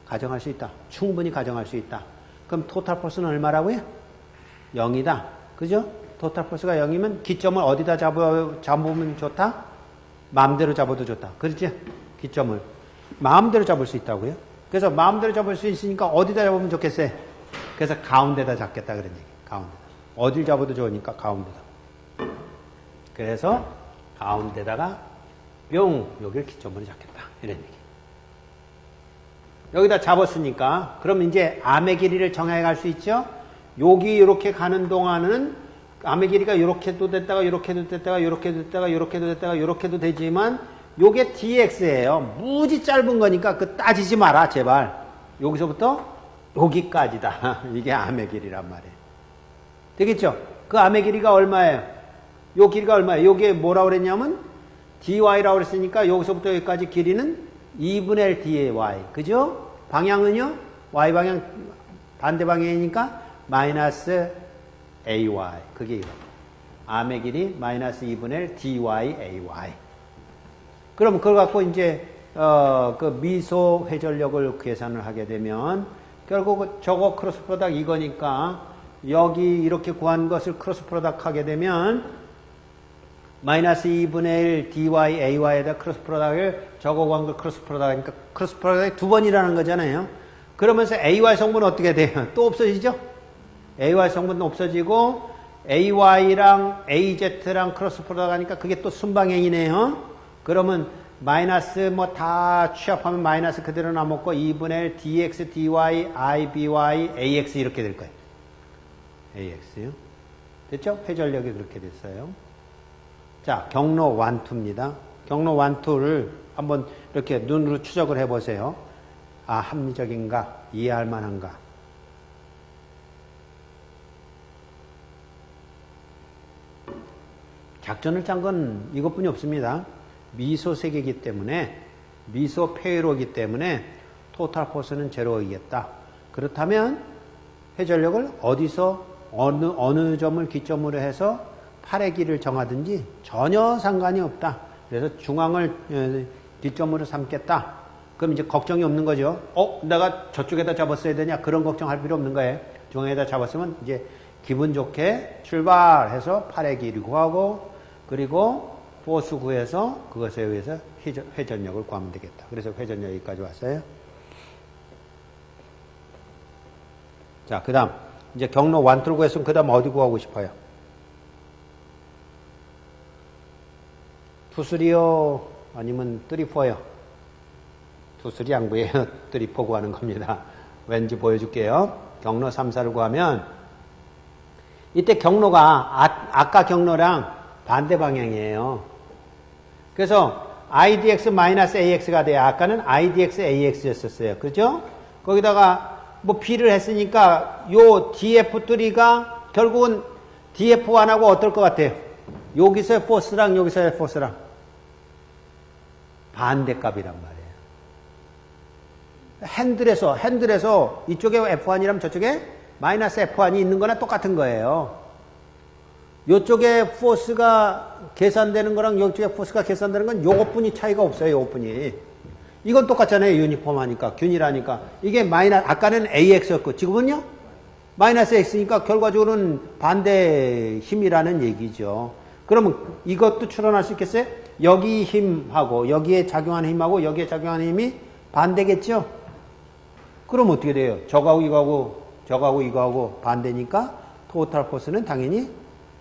가정할 수 있다. 충분히 가정할 수 있다. 그럼 토탈 포스는 얼마라고요? 0이다. 그죠? 토탈 포스가 0이면 기점을 어디다 잡으면 좋다? 마음대로 잡아도 좋다. 그렇지? 기점을 마음대로 잡을 수 있다고요? 그래서 마음대로 잡을 수 있으니까 어디다 잡으면 좋겠어요? 그래서 가운데다 잡겠다 그런 얘기. 가운데다. 어딜 잡아도 좋으니까 가운데다. 그래서 가운데다가 뿅 여기를 기점으로 잡겠다. 이런 얘기. 여기다 잡았으니까 그럼 이제 암의 길이를 정해 갈 수 있죠? 여기 이렇게 가는 동안은 암의 길이가 이렇게도 됐다가 이렇게도 됐다가 이렇게도 됐다가 이렇게도 됐다가 이렇게도 되지만 요게 dx예요. 무지 짧은 거니까 그 따지지 마라 제발. 여기서부터 여기까지다. 이게 암의 길이란 말이에요. 되겠죠? 그 암의 길이가 얼마예요? 요 길이가 얼마예요? 요게 뭐라고 그랬냐면 dy라고 그랬으니까 여기서부터 여기까지 길이는 2분의 L dy. 그죠? 방향은요? y방향 반대 방향이니까 마이너스 ay. 그게 이거. 암의 길이 마이너스 2분의 L dy ay. 그럼 그걸 갖고 이제 그 미소 회전력을 계산을 하게 되면 결국 저거 크로스 프로덕트 이거니까 여기 이렇게 구한 것을 크로스 프로덕트 하게 되면 마이너스 2분의 1 dy ay에다 크로스 프로덕트를 저거 구한 걸 크로스 프로덕트니까 크로스 프로덕트 두 번이라는 거잖아요. 그러면서 ay 성분은 어떻게 돼요? 또 없어지죠? ay 성분은 없어지고 ay랑 az랑 크로스 프로덕트 하니까 그게 또 순방향이네요. 그러면 마이너스 뭐 다 취합하면 마이너스 그대로 남았고 2분의 1 dx, dy, iby, ax 이렇게 될 거예요. ax요. 됐죠? 회전력이 그렇게 됐어요. 자, 경로 1, 2입니다. 경로 1, 2를 한번 이렇게 눈으로 추적을 해보세요. 합리적인가? 이해할 만한가? 작전을 짠 건 이것뿐이 없습니다. 미소 세계이기 때문에 미소 폐로이기 때문에 토탈 포스는 제로이겠다. 그렇다면 회전력을 어디서 어느 점을 기점으로 해서 팔의 길을 정하든지 전혀 상관이 없다. 그래서 중앙을 기점으로 삼겠다. 그럼 이제 걱정이 없는 거죠. 내가 저쪽에다 잡았어야 되냐? 그런 걱정할 필요 없는 거예요. 중앙에다 잡았으면 이제 기분 좋게 출발해서 팔의 길을 구하고 그리고 포스 구해서 그것에 의해서 회전력을 구하면 되겠다. 그래서 회전력 여기까지 왔어요. 자, 그 다음 이제 경로 1, 2를 구했으면 그 다음 어디 구하고 싶어요? 투쓰리요? 아니면 3, 4요? 투쓰리 안 구해요. 3, 4 구하는 겁니다. 왠지 보여줄게요. 경로 3, 4를 구하면 이때 경로가 아까 경로랑 반대 방향이에요. 그래서 idx 마이너스 ax가 돼요. 아까는 idx ax였었어요. 그죠? 거기다가 뭐 b를 했으니까 요 df3가 결국은 df1하고 어떨 것 같아요? 여기서의 포스랑 여기서의 포스랑 반대값이란 말이에요. 핸들에서 이쪽에 F1이라면 저쪽에 마이너스 F1이 있는 거나 똑같은 거예요. 이쪽에 포스가 계산되는 거랑 이쪽에 포스가 계산되는 건 요것뿐이 차이가 없어요. 요것뿐이. 이건 똑같잖아요. 유니폼하니까, 균일하니까. 이게 마이너스, 아까는 AX였고, 지금은요? 마이너스 X니까 결과적으로는 반대 힘이라는 얘기죠. 그러면 이것도 추론할 수 있겠어요? 여기 힘하고, 여기에 작용하는 힘하고, 여기에 작용하는 힘이 반대겠죠? 그럼 어떻게 돼요? 저거하고 이거하고 반대니까 토탈 포스는 당연히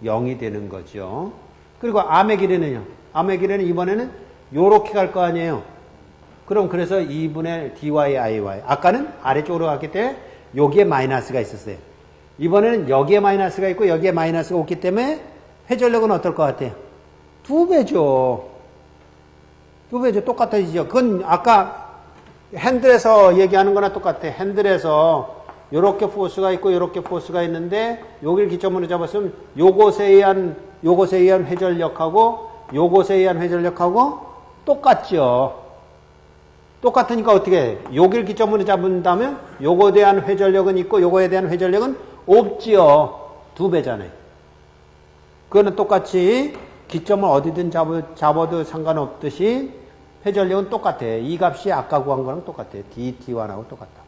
0이 되는 거죠. 그리고 암의 길이는요? 암의 길이는 이번에는 요렇게 갈 거 아니에요? 그럼 그래서 2분의 dy, iy. 아까는 아래쪽으로 갔기 때문에 여기에 마이너스가 있었어요. 이번에는 여기에 마이너스가 있고 여기에 마이너스가 없기 때문에 회전력은 어떨 것 같아요? 2배죠. 2배죠. 똑같아지죠. 그건 아까 핸들에서 얘기하는 거나 똑같아. 핸들에서 요렇게 포스가 있고 요렇게 포스가 있는데 여기를 기점으로 잡았으면 요것에 의한 회전력하고 요것에 의한 회전력하고 똑같죠. 똑같으니까 어떻게 해? 여기를 기점으로 잡는다면 요거에 대한 회전력은 있고 요거에 대한 회전력은 없지요. 2배잖아요. 그거는 똑같이 기점을 어디든 잡아도 상관없듯이 회전력은 똑같아. 이 값이 아까 구한 거랑 똑같아. dt1하고 똑같다.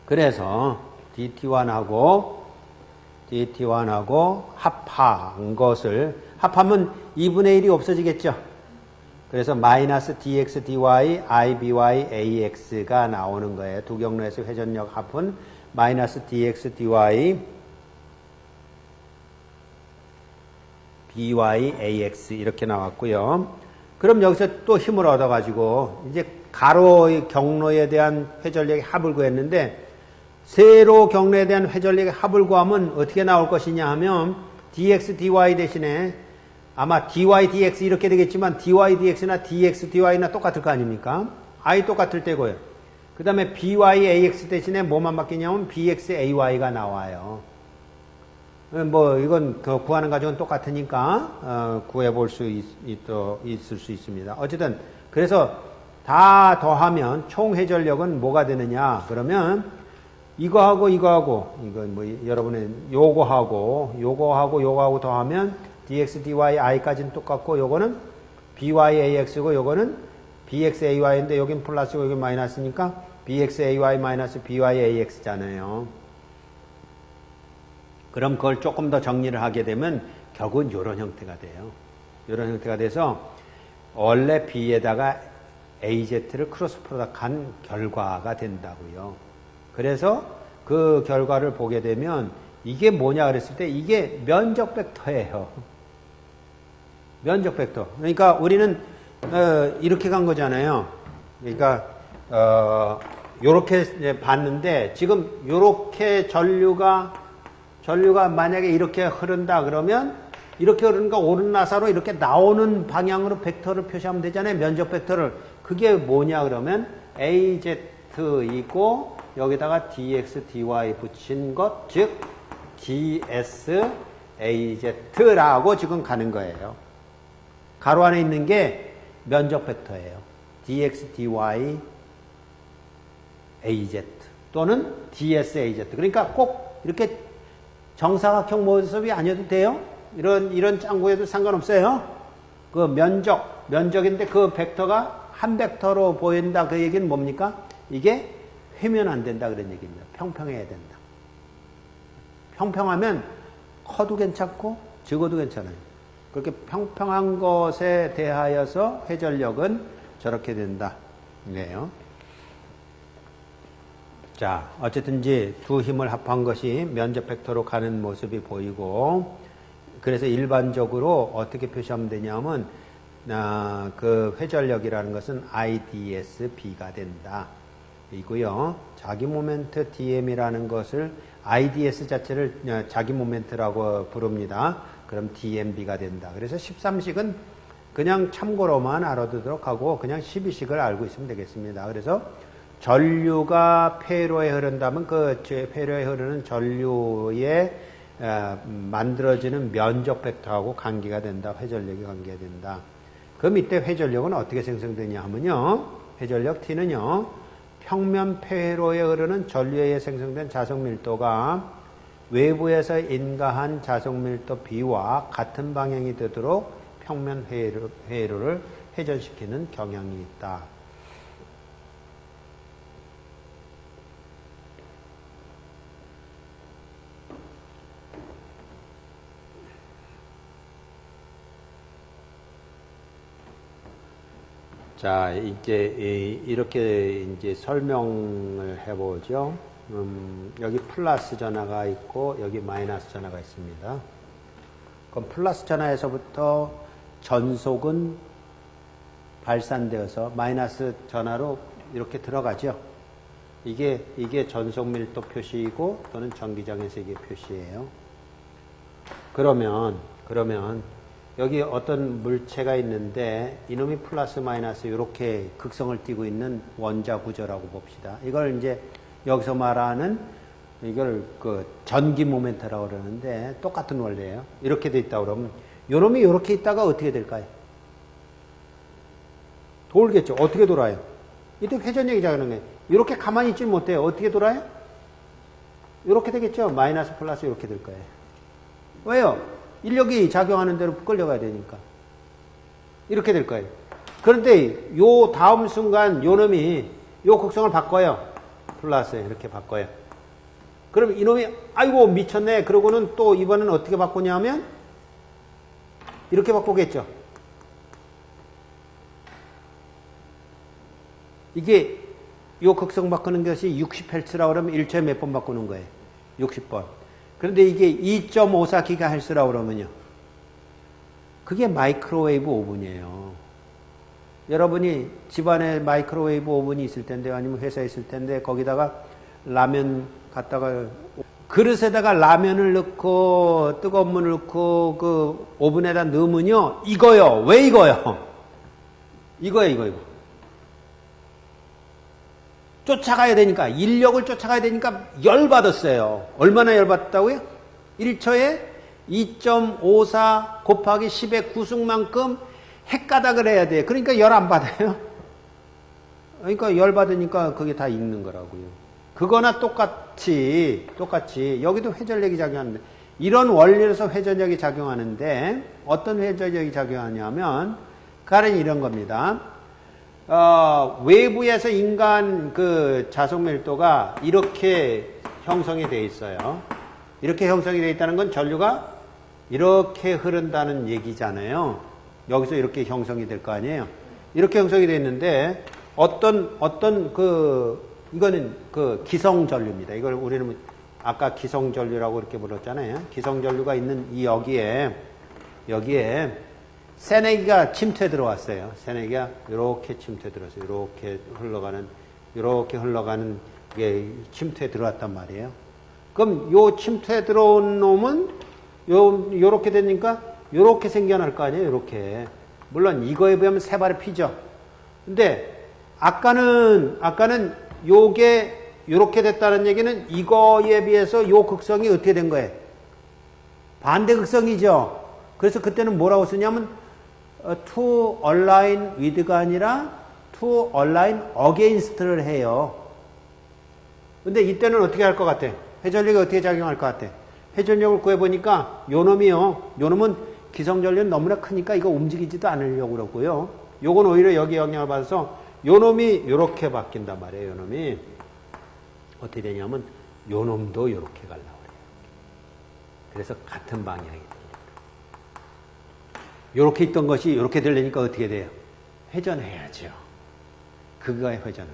그래서 dt1하고 합한 것을 합하면 2분의 1이 없어지겠죠. 그래서 마이너스 dx dy iby ax가 나오는 거예요. 두 경로에서 회전력 합은 마이너스 dx dy by ax 이렇게 나왔고요. 그럼 여기서 또 힘을 얻어가지고 이제 가로의 경로에 대한 회전력의 합을 구했는데 세로 경로에 대한 회전력의 합을 구하면 어떻게 나올 것이냐 하면 dx dy 대신에 아마 dy dx 이렇게 되겠지만 dy dx나 dx dy나 똑같을 거 아닙니까? i 똑같을 때고요. 그 다음에 by ax 대신에 뭐만 바뀌냐면 bx ay가 나와요. 뭐 이건 그 구하는 과정은 똑같으니까 구해볼 수 있을 수 있습니다. 어쨌든 그래서 다 더하면 총 회전력은 뭐가 되느냐? 그러면 이거 뭐 여러분의 요거하고 더하면 dx dy i까지는 똑같고 요거는 by ax고 요거는 bx ay인데 여긴 플러스고 여긴 마이너스니까 bx ay 마이너스 by ax잖아요. 그럼 그걸 조금 더 정리를 하게 되면 결국은 이런 형태가 돼요. 이런 형태가 돼서 원래 b에다가 az를 크로스 프로덕트한 결과가 된다고요. 그래서 그 결과를 보게 되면 이게 뭐냐 그랬을 때 이게 면적 벡터예요. 면적 벡터. 그러니까 우리는 이렇게 간 거잖아요. 그러니까 요렇게 봤는데 지금 요렇게 전류가 만약에 이렇게 흐른다 그러면 이렇게 흐르니까 오른나사로 이렇게 나오는 방향으로 벡터를 표시하면 되잖아요. 면적 벡터를. 그게 뭐냐 그러면 AZ이고 여기다가 dx dy 붙인 것, 즉 ds az라고 지금 가는 거예요. 가로 안에 있는 게 면적 벡터예요. dx dy az 또는 ds az. 그러니까 꼭 이렇게 정사각형 모습이 아니어도 돼요. 이런 짱구에도 상관없어요. 그 면적인데 그 벡터가 한 벡터로 보인다. 그 얘기는 뭡니까? 이게 회면 안 된다 그런 얘기입니다. 평평해야 된다. 평평하면 커도 괜찮고 적어도 괜찮아요. 그렇게 평평한 것에 대하여서 회전력은 저렇게 된다. 이래요. 자, 어쨌든지 두 힘을 합한 것이 면적 벡터로 가는 모습이 보이고, 그래서 일반적으로 어떻게 표시하면 되냐면, 그 회전력이라는 것은 IDS-B가 된다. 이고요. 자기 모멘트 DM이라는 것을 IDS 자체를 자기 모멘트라고 부릅니다. 그럼 DMB가 된다. 그래서 13식은 그냥 참고로만 알아두도록 하고 그냥 12식을 알고 있으면 되겠습니다. 그래서 전류가 폐로에 흐른다면 그 폐로에 흐르는 전류에 만들어지는 면적 벡터하고 관계가 된다. 회전력이 관계가 된다. 그럼 이때 회전력은 어떻게 생성되냐 하면요. 회전력 T는요. 평면 폐로에 흐르는 전류에 의해 생성된 자석 밀도가 외부에서 인가한 자석 밀도 B와 같은 방향이 되도록 평면 회로를 회전시키는 경향이 있다. 자, 이제 이렇게 이제 설명을 해보죠. 여기 플러스 전하가 있고 여기 마이너스 전하가 있습니다. 그럼 플러스 전하에서부터 전속은 발산되어서 마이너스 전하로 이렇게 들어가죠. 이게 전속 밀도 표시이고 또는 전기장애색의 표시예요. 그러면 여기 어떤 물체가 있는데 이놈이 플러스 마이너스 이렇게 극성을 띠고 있는 원자 구조라고 봅시다. 이걸 이제 여기서 말하는 이걸 그 전기 모멘트라고 그러는데 똑같은 원리예요. 이렇게 돼 있다 그러면 요놈이 이렇게 있다가 어떻게 될까요? 돌겠죠. 어떻게 돌아요? 이때 회전력이 작용하는 거예요. 이렇게 가만히 있지 못해요. 어떻게 돌아요? 이렇게 되겠죠. 마이너스 플러스 이렇게 될 거예요. 왜요? 인력이 작용하는 대로 끌려가야 되니까. 이렇게 될 거예요. 그런데 요 다음 순간 요놈이 요 극성을 바꿔요. 플러스 이렇게 바꿔요. 그럼 이놈이 아이고 미쳤네. 그러고는 또 이번엔 어떻게 바꾸냐면 이렇게 바꾸겠죠. 이게 요 극성 바꾸는 것이 60Hz라고 그러면 1초에 몇 번 바꾸는 거예요? 60번. 그런데 이게 2.54GHz라고 그러면요. 그게 마이크로웨이브 오븐이에요. 여러분이 집안에 마이크로웨이브 오븐이 있을 텐데 아니면 회사에 있을 텐데 거기다가 라면 갖다가 그릇에다가 라면을 넣고 뜨거운 물을 넣고 그 오븐에다 넣으면요. 이거요. 왜 이거요? 이거. 쫓아가야 되니까 인력을 쫓아가야 되니까 열받았어요. 얼마나 열받았다고요? 1초에 2.54 곱하기 10의 구승만큼 핵가닥을 해야 돼. 그러니까 열 안 받아요. 그러니까 열 받으니까 그게 다 익는 거라고요. 그거나 똑같이 여기도 회전력이 작용하는데 이런 원리로서 회전력이 작용하는데 어떤 회전력이 작용하냐면 가령 이런 겁니다. 외부에서 인간 그 자석 밀도가 이렇게 형성이 되어 있어요. 이렇게 형성이 되어 있다는 건 전류가 이렇게 흐른다는 얘기잖아요. 여기서 이렇게 형성이 될 거 아니에요. 이렇게 형성이 되어 있는데 이거는 그 기성전류입니다. 이걸 우리는 아까 기성전류라고 이렇게 불렀잖아요. 기성전류가 있는 이 여기에 새내기가 침투해 들어왔어요. 새내기가 이렇게 침투해 들어왔어요. 이렇게 흘러가는 게 침투해 들어왔단 말이에요. 그럼 요 침투해 들어온 놈은 요렇게 되니까 요렇게 생겨날 거 아니에요. 요렇게. 물론 이거에 비하면 세 발의 피죠. 근데 아까는 요게 요렇게 됐다는 얘기는 이거에 비해서 요 극성이 어떻게 된 거예요? 반대 극성이죠. 그래서 그때는 뭐라고 쓰냐면 to align with가 아니라 to align against를 해요. 근데 이때는 어떻게 할 것 같아? 회전력이 어떻게 작용할 것 같아? 회전력을 구해보니까 요놈은 기성전류는 너무나 크니까 이거 움직이지도 않으려고 그러고요. 요건 오히려 여기 영향을 받아서 요놈이 요렇게 바뀐단 말이에요. 요놈이 어떻게 되냐면 요놈도 요렇게 가려고 그래요. 그래서 같은 방향이 됩니다. 요렇게 있던 것이 요렇게 되려니까 어떻게 돼요? 회전해야죠. 그거에 회전을.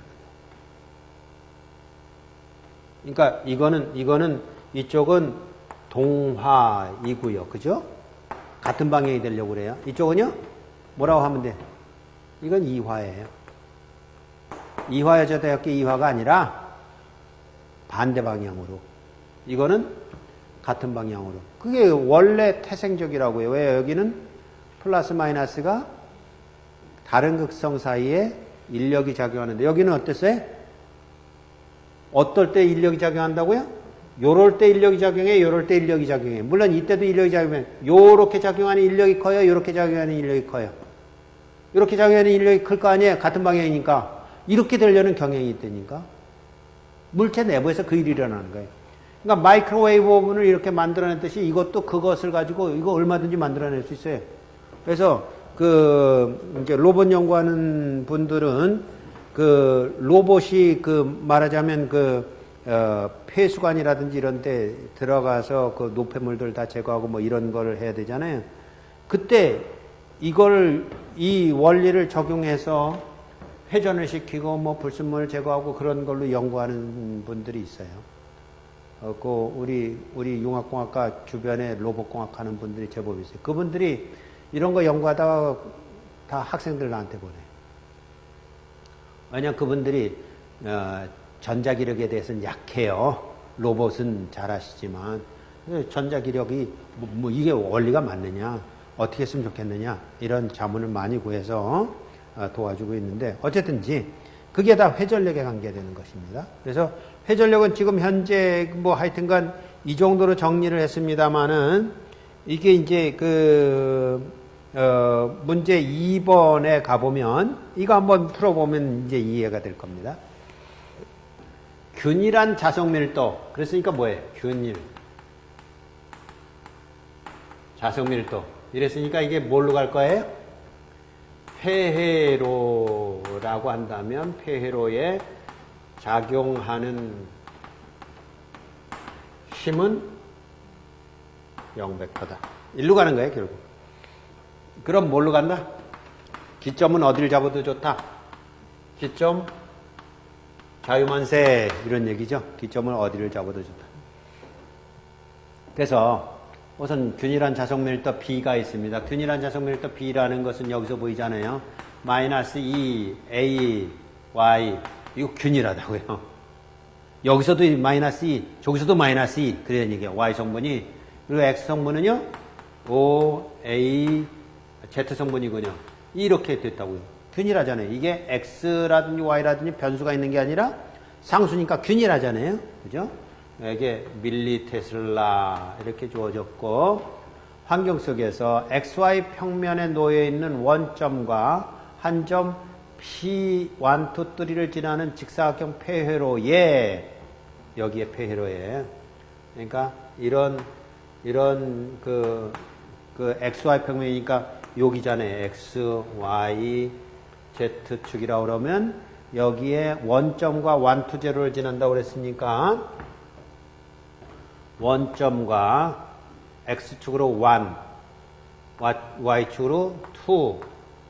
그러니까 이거는 이쪽은 동화이고요. 그죠? 같은 방향이 되려고 그래요. 이쪽은요? 뭐라고 하면 돼? 이건 이화예요. 이화여자대학교 이화가 아니라 반대 방향으로. 이거는 같은 방향으로. 그게 원래 태생적이라고요. 왜 여기는 플러스 마이너스가 다른 극성 사이에 인력이 작용하는데 여기는 어땠어요? 어떨 때 인력이 작용한다고요? 요럴 때 인력이 작용해, 요럴 때 인력이 작용해. 물론 이때도 인력이 작용해. 요렇게 작용하는 인력이 커요, 요렇게 작용하는 인력이 커요. 요렇게 작용하는 인력이 클 거 아니에요? 같은 방향이니까. 이렇게 되려는 경향이 있다니까. 물체 내부에서 그 일이 일어나는 거예요. 그러니까 마이크로웨이브 오븐을 이렇게 만들어냈듯이 이것도 그것을 가지고 이거 얼마든지 만들어낼 수 있어요. 그래서 이제 로봇 연구하는 분들은 로봇이 말하자면 폐수관이라든지 이런 데 들어가서 노폐물들 다 제거하고 뭐 이런 걸 해야 되잖아요. 그때 이 원리를 적용해서 회전을 시키고 뭐 불순물 제거하고 그런 걸로 연구하는 분들이 있어요. 우리 융합공학과 주변에 로봇공학 하는 분들이 제법 있어요. 그분들이 이런 거 연구하다가 다 학생들 나한테 보내요. 왜냐면 그분들이 전자기력에 대해서는 약해요. 로봇은 잘하시지만 전자기력이 뭐 이게 원리가 맞느냐, 어떻게 했으면 좋겠느냐 이런 자문을 많이 구해서 도와주고 있는데 어쨌든지 그게 다 회전력에 관계되는 것입니다. 그래서 회전력은 지금 현재 뭐 하여튼간 이 정도로 정리를 했습니다만은 이게 이제 문제 2번에 가보면 이거 한번 풀어보면 이제 이해가 될 겁니다. 균일한 자석 밀도. 그랬으니까 뭐예요? 균일. 자석 밀도. 이랬으니까 이게 뭘로 갈 거예요? 폐회로라고 한다면 폐회로에 작용하는 힘은 0벡터다. 일로 가는 거예요, 결국. 그럼 뭘로 간다? 기점은 어디를 잡아도 좋다. 기점 자유만세 이런 얘기죠. 기점을 어디를 잡아도 좋다. 그래서 우선 균일한 자석 밀도 B가 있습니다. 균일한 자석 밀도 B라는 것은 여기서 보이잖아요. 마이너스 2, A, Y 이거 균일하다고요. 여기서도 마이너스 2, 저기서도 마이너스 2 그런 얘기예요. Y 성분이. 그리고 X 성분은요. O, A, Z 성분이군요. 이렇게 됐다고요. 균일하잖아요. 이게 X라든지 Y라든지 변수가 있는 게 아니라 상수니까 균일하잖아요. 그죠? 이게 밀리테슬라 이렇게 주어졌고 환경 속에서 XY 평면에 놓여 있는 원점과 한 점 P1, 2, 3를 지나는 직사각형 폐회로에 여기에 폐회로에 그러니까 이런 XY 평면이니까 여기잖아요. X, Y, Z축이라고 그러면 여기에 원점과 1, 2, 0를 지난다고 그랬으니까 원점과 X축으로 1, Y축으로 2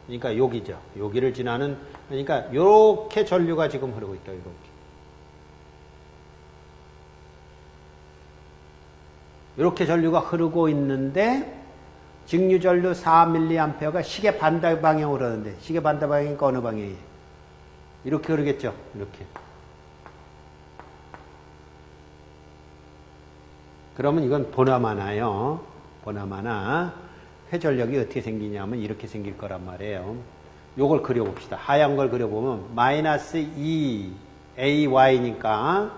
그러니까 여기죠. 여기를 지나는 그러니까 이렇게 전류가 지금 흐르고 있다. 이렇게 전류가 흐르고 있는데 직류전류 4mA가 시계 반대 방향으로 흐르는데 시계 반대 방향이니까 어느 방향이에요? 이렇게 흐르겠죠. 이렇게. 그러면 이건 보나마나요. 보나마나 회전력이 어떻게 생기냐면 이렇게 생길 거란 말이에요. 요걸 그려봅시다. 하얀 걸 그려보면 마이너스 2 AY니까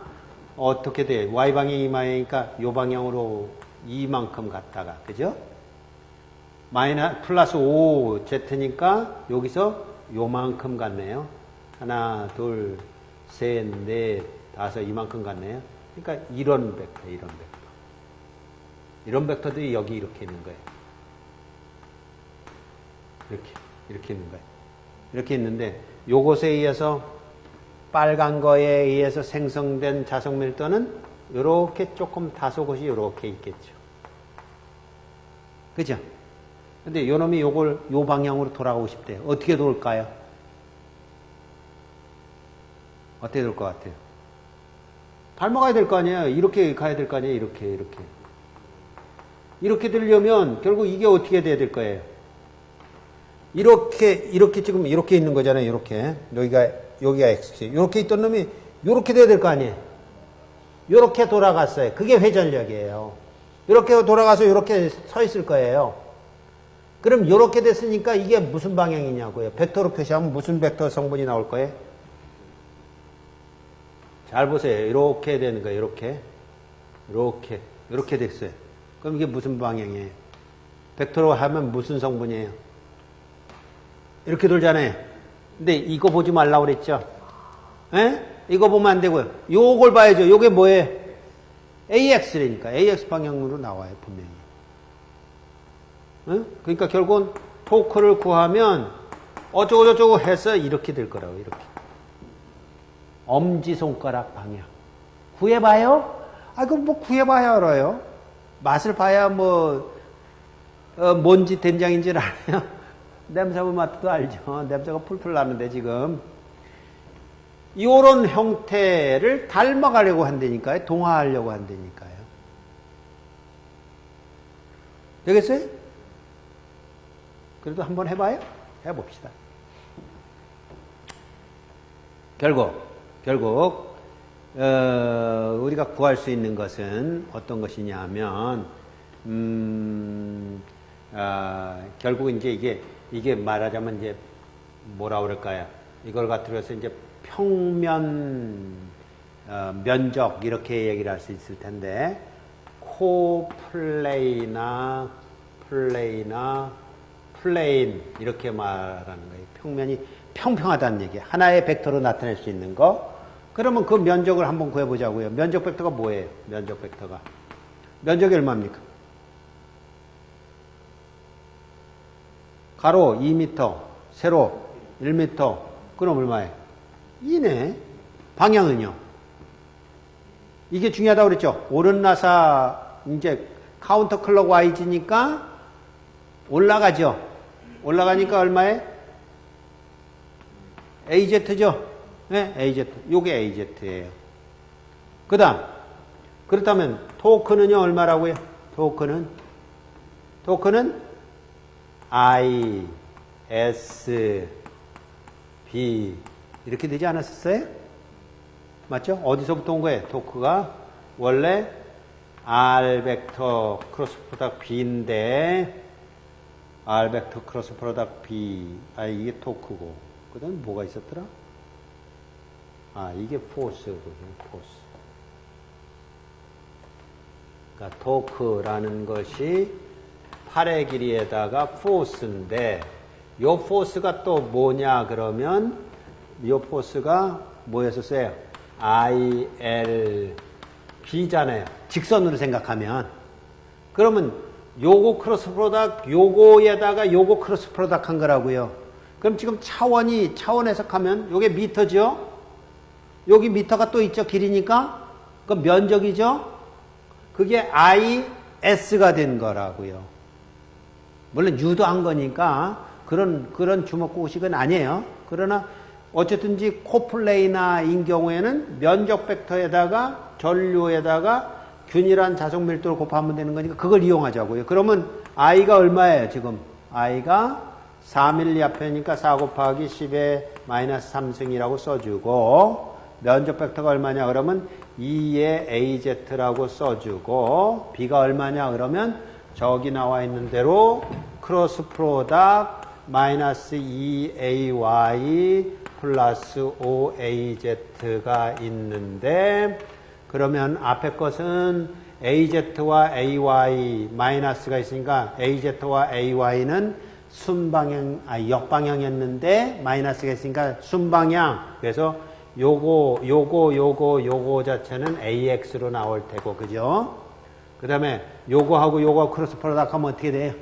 어떻게 돼? Y방향이 이 방향이니까 요 방향으로 이만큼 갔다가 그죠? 플러스 5Z니까 여기서 요만큼 갔네요. 하나, 둘, 셋, 넷, 다섯 이만큼 갔네요. 그러니까 이런 벡터. 이런 벡터들이 여기 이렇게 있는 거예요. 이렇게 있는 거예요. 이렇게 있는데 요것에 의해서 빨간 거에 의해서 생성된 자석 밀도는 이렇게 조금 다소 곳이 이렇게 있겠죠. 그죠? 근데 요 놈이 요걸 요 방향으로 돌아가고 싶대요. 어떻게 돌까요? 어떻게 돌 것 같아요? 닮아가야 될 거 아니에요? 이렇게 가야 될 거 아니에요? 이렇게. 이렇게 되려면 결국 이게 어떻게 돼야 될 거예요? 이렇게 지금 이렇게 있는 거잖아요. 이렇게. 여기가 X. 이렇게 있던 놈이 이렇게 돼야 될 거 아니에요? 이렇게 돌아갔어요. 그게 회전력이에요. 이렇게 돌아가서 이렇게 서 있을 거예요. 그럼 요렇게 됐으니까 이게 무슨 방향이냐고요. 벡터로 표시하면 무슨 벡터 성분이 나올 거예요? 잘 보세요. 이렇게 되는 거예요. 이렇게 됐어요. 그럼 이게 무슨 방향이에요? 벡터로 하면 무슨 성분이에요? 이렇게 돌잖아요. 근데 이거 보지 말라고 그랬죠? 에? 이거 보면 안 되고요. 요걸 봐야죠. 요게 뭐예요? AX라니까. AX 방향으로 나와요, 분명히. 에? 그러니까 결국은 토크를 구하면 어쩌고저쩌고 해서 이렇게 될 거라고, 이렇게. 엄지손가락 방향. 구해봐요? 아, 그럼 뭐 구해봐야 알아요? 맛을 봐야 뭔지 된장인지를 알아요? 냄새만 맡아도 알죠. 냄새가 풀풀 나는데 지금. 이런 형태를 닮아가려고 한다니까요. 동화하려고 한다니까요. 되겠어요? 그래도 한번 해봐요? 해봅시다. 결국 우리가 구할 수 있는 것은 어떤 것이냐 하면 결국은 이제 이게 말하자면 이제 뭐라 그럴까요? 이걸 갖다서 이제 평면 면적 이렇게 얘기를 할 수 있을 텐데 코플레이나 플레인 이렇게 말하는 거예요. 평면이 평평하다는 얘기. 하나의 벡터로 나타낼 수 있는 거. 그러면 그 면적을 한번 구해보자고요. 면적 벡터가 뭐예요? 면적 벡터가. 면적이 얼마입니까? 가로 2m, 세로 1m. 그럼 얼마예요? 2네. 방향은요? 이게 중요하다고 그랬죠? 오른나사 이제 카운터 클럭 Y지니까 올라가죠? 올라가니까 얼마에? AZ죠? 네, AZ. 요게 AZ예요. 그 다음, 그렇다면 토크는요, 얼마라고요? 토크는 I, S, B. 이렇게 되지 않았었어요? 맞죠? 어디서부터 온 거예요? 토크가 원래 R 벡터 크로스 프로덕트 B인데 R 벡터 크로스 프로덕트 B. 이게 토크고. 그 다음에 뭐가 있었더라? 이게 포스거든요. 포스. 그러니까 토크라는 것이 팔의 길이에다가 포스인데 요 포스가 또 뭐냐 그러면 요 포스가 뭐였었어요? ILB잖아요. 직선으로 생각하면. 그러면 요거 크로스 프로덕트 요거에다가 요거 크로스 프로덕트 한 거라고요. 그럼 지금 차원 해석하면 요게 미터죠? 여기 미터가 또 있죠. 길이니까. 그 면적이죠. 그게 IS가 된 거라고요. 물론 유도한 거니까 그런 주먹구식은 아니에요. 그러나 어쨌든지 코플레이나인 경우에는 면적 벡터에다가 전류에다가 균일한 자석 밀도를 곱하면 되는 거니까 그걸 이용하자고요. 그러면 I가 얼마예요? 지금 I가 4밀리 앞에니까 4 곱하기 10의 마이너스 3승이라고 써주고 면적 벡터가 얼마냐 그러면 2의 AZ라고 써주고 B가 얼마냐 그러면 저기 나와 있는 대로 크로스 프로덕트 마이너스 2AY 플러스 5AZ가 있는데 그러면 앞에 것은 AZ와 AY 마이너스가 있으니까 AZ와 AY는 역방향이었는데 마이너스가 있으니까 순방향. 그래서 요거 자체는 AX로 나올 테고, 그죠? 그 다음에 요거하고 요거 크로스 프로덕트 하면 어떻게 돼요?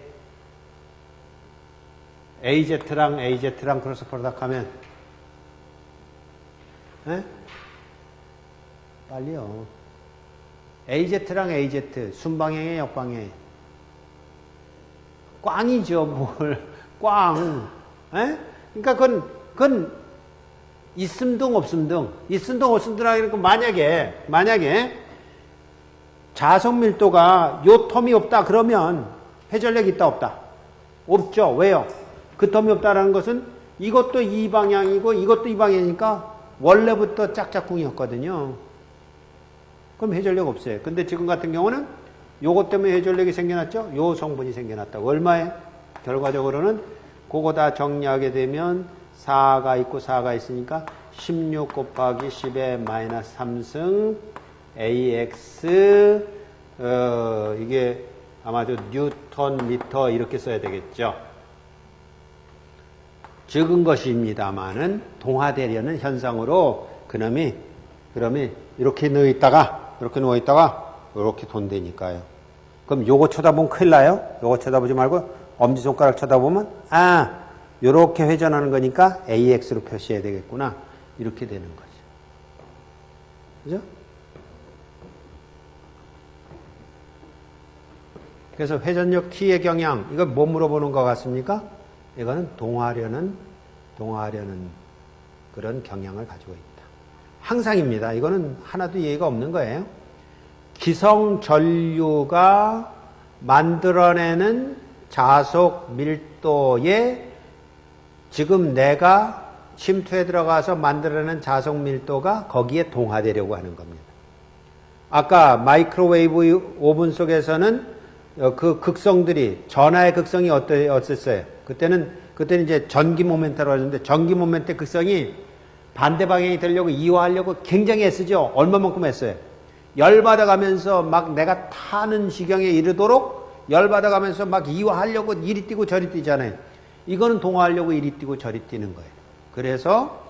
AZ랑 크로스 프로덕트 하면, 빨리요. AZ랑 AZ, 순방향에 역방향에. 꽝이죠, 뭘. 꽝. 그러니까 그건 있음등 없음등. 있음등 없음등하니까 만약에 자석 밀도가 요 텀이 없다 그러면 회전력이 있다 없다? 없죠. 왜요? 그 텀이 없다라는 것은 이것도 이 방향이고 이것도 이 방향이니까 원래부터 짝짝꿍이었거든요. 그럼 회전력 없어요. 근데 지금 같은 경우는 요것 때문에 회전력이 생겨났죠? 요 성분이 생겨났다고. 얼마에? 결과적으로는 그거 다 정리하게 되면 4가 있고 4가 있으니까 16 곱하기 10의 마이너스 3승 AX 이게 아마도 뉴턴 미터 이렇게 써야 되겠죠. 적은 것입니다만은 동화되려는 현상으로 그놈이 이렇게 누워 있다가 이렇게 돈다니까요. 그럼 요거 쳐다보면 큰일 나요. 요거 쳐다보지 말고 엄지손가락 쳐다보면 요렇게 회전하는 거니까 AX로 표시해야 되겠구나. 이렇게 되는 거죠. 그죠? 그래서 회전력 T의 경향, 이거 뭐 물어보는 것 같습니까? 이거는 동화하려는 그런 경향을 가지고 있다. 항상입니다. 이거는 하나도 예의가 없는 거예요. 기성 전류가 만들어내는 자속 밀도에 지금 내가 침투에 들어가서 만들어내는 자속 밀도가 거기에 동화되려고 하는 겁니다. 아까 마이크로웨이브 오븐 속에서는 그 극성들이 전하의 극성이 어땠어요? 그때는 이제 전기 모멘트라고 하는데 전기 모멘트의 극성이 반대 방향이 되려고 이화하려고 굉장히 애쓰죠. 얼마만큼 했어요? 열받아가면서 막 내가 타는 지경에 이르도록 열받아가면서 막 이화하려고 이리 뛰고 저리 뛰잖아요. 이거는 동화하려고 이리 뛰고 저리 뛰는 거예요. 그래서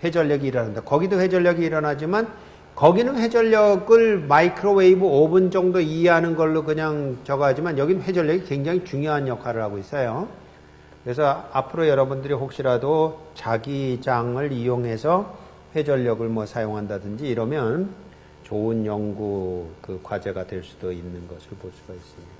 회전력이 일어난다. 거기도 회전력이 일어나지만 거기는 회전력을 마이크로웨이브 5분 정도 이해하는 걸로 그냥 저거 하지만 여기는 회전력이 굉장히 중요한 역할을 하고 있어요. 그래서 앞으로 여러분들이 혹시라도 자기장을 이용해서 회전력을 뭐 사용한다든지 이러면 좋은 연구 그 과제가 될 수도 있는 것을 볼 수가 있습니다.